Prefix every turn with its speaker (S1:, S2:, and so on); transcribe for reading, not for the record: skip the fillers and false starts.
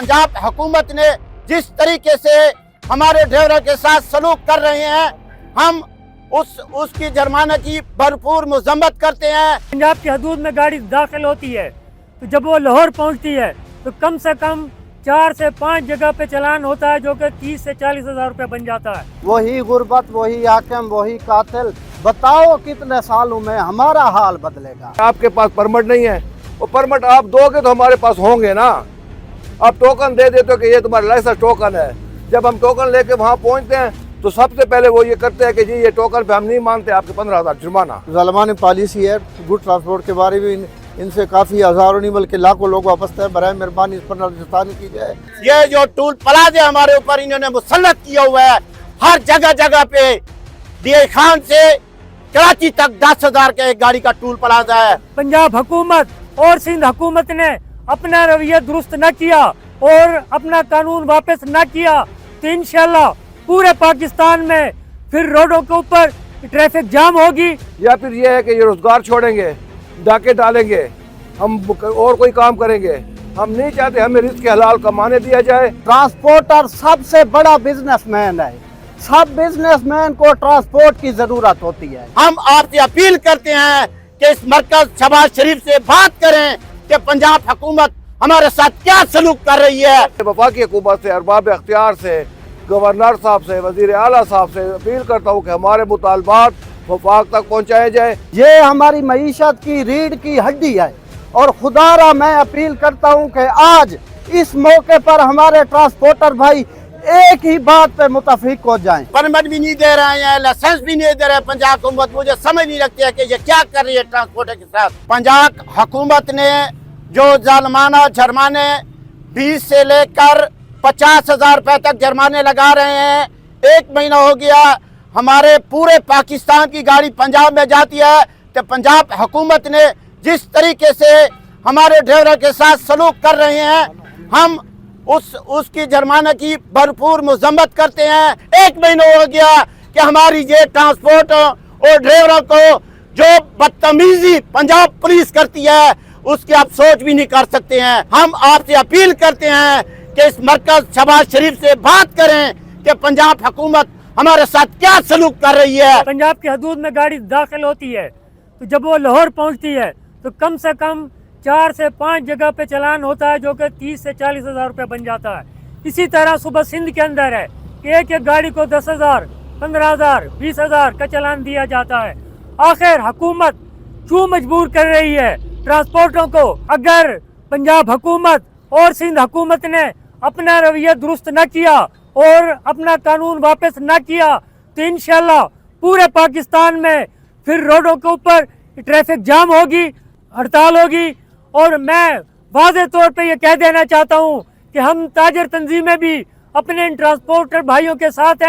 S1: पंजाब हुकूमत ने जिस तरीके से हमारे ड्राइवरों के साथ सलूक कर रहे हैं, हम उसकी जुर्माने की भरपूर मजम्मत करते हैं।
S2: पंजाब की हदूद में गाड़ी दाखिल होती है तो जब वो लाहौर पहुंचती है तो कम से कम 4 से 5 जगह पे चालान होता है, जो कि 30 से 40 हज़ार रुपये बन जाता है।
S3: वही गुर्बत, वही हाकिम, वही कातिल। बताओ कितने सालों में हमारा हाल बदलेगा।
S4: आपके पास परमिट नहीं है, वो परमिट आप दोगे तो हमारे पास होंगे ना। आप टोकन दे देते हो कि ये तुम्हारा लाइसेंस टोकन है। जब हम टोकन लेके वहाँ पहुँचते हैं तो सबसे पहले वो ये करते हैं कि जी ये टोकन पे हम नहीं मानते, आपके 15,000 जुर्माना।
S3: ज़ालिमानी पॉलिसी है गुड ट्रांसपोर्ट के बारे में। इनसे काफ़ी हज़ारों नहीं बल्कि लाखों लोग वापस है। बराए मेहरबानी इस पर नज़रसानी की जाए।
S1: ये जो टूल प्लाजा हमारे ऊपर इन्होंने मुसल्लत किया हुआ है, हर जगह जगह पे डीआई खान से कराची तक 10,000 का एक गाड़ी का टूल प्लाजा है।
S2: पंजाब हुकूमत और सिंध हुकूमत ने अपना रवैया दुरुस्त न किया और अपना कानून वापस न किया तो इंशाल्लाह पूरे पाकिस्तान में फिर रोडों के ऊपर ट्रैफिक जाम होगी।
S4: या फिर ये है कि ये रोजगार छोड़ेंगे, डाके डालेंगे, हम और कोई काम करेंगे। हम नहीं चाहते हमें रिस्क हलाल कमाने दिया जाए।
S3: ट्रांसपोर्टर सबसे बड़ा बिजनेसमैन है। सब बिजनेसमैन को ट्रांसपोर्ट की जरूरत होती है।
S1: हम आपसे अपील करते हैं कि इस मरकज शहबाज शरीफ से बात करें कि पंजाब हुकूमत हमारे साथ क्या सलूक कर रही है।
S4: वफाकी हुकूमत से, अरबाब अख्तियार से, गवर्नर साहब से, वजीर आला साहब से अपील करता हूँ कि हमारे मुतालबात वफाक तक पहुँचाए जाए।
S3: ये हमारी मईशत की रीढ़ की हड्डी है और खुदारा मैं अपील करता हूँ कि आज इस मौके पर हमारे ट्रांसपोर्टर भाई एक ही बात पे मुतफिक हो जाएं।
S1: परमिट भी नहीं दे रहे हैं, लाइसेंस भी नहीं दे रहे हैं। पंजाब हुकूमत मुझे समझ नहीं लगती है कि ये क्या कर रही है ट्रांसपोर्टर के साथ। पंजाब हुकूमत ने जो जालमाना जुर्माने 20 से लेकर 50,000 रुपए तक जुर्माने लगा रहे हैं। 1 महीना हो गया, हमारे पूरे पाकिस्तान की गाड़ी पंजाब में जाती है तो पंजाब हुकूमत ने जिस तरीके से हमारे ड्राइवरों के साथ सलूक कर रहे हैं, हम उसकी जुर्माने की भरपूर मजम्मत करते हैं। 1 महीना हो गया कि हमारी ये ट्रांसपोर्ट और ड्राइवरों को जो बदतमीजी पंजाब पुलिस करती है उसकी आप सोच भी नहीं कर सकते हैं। हम आपसे अपील करते हैं कि इस मरकज शहबाज शरीफ से बात करें कि पंजाब हुकूमत हमारे साथ क्या सलूक कर रही है।
S2: पंजाब की हदूद में गाड़ी दाखिल होती है तो जब वो लाहौर पहुंचती है तो कम से कम 4 से 5 जगह पे चालान होता है, जो कि 30 से 40 हज़ार रुपये बन जाता है। इसी तरह सुबह सिंध के अंदर है कि एक गाड़ी को 10,000, 15,000, 20,000 का चालान दिया जाता है। आखिर हुकूमत क्यों मजबूर कर रही है ट्रांसपोर्टरों को? अगर पंजाब हुकूमत और सिंध हुकूमत ने अपना रवैया दुरुस्त न किया और अपना कानून वापस न किया तो इंशाल्लाह पूरे पाकिस्तान में फिर रोडों के ऊपर ट्रैफिक जाम होगी, हड़ताल होगी। और मैं वाज़े तौर पे ये कह देना चाहता हूँ कि हम ताजर तंजीमें भी अपने इन ट्रांसपोर्टर भाइयों के साथ हैं।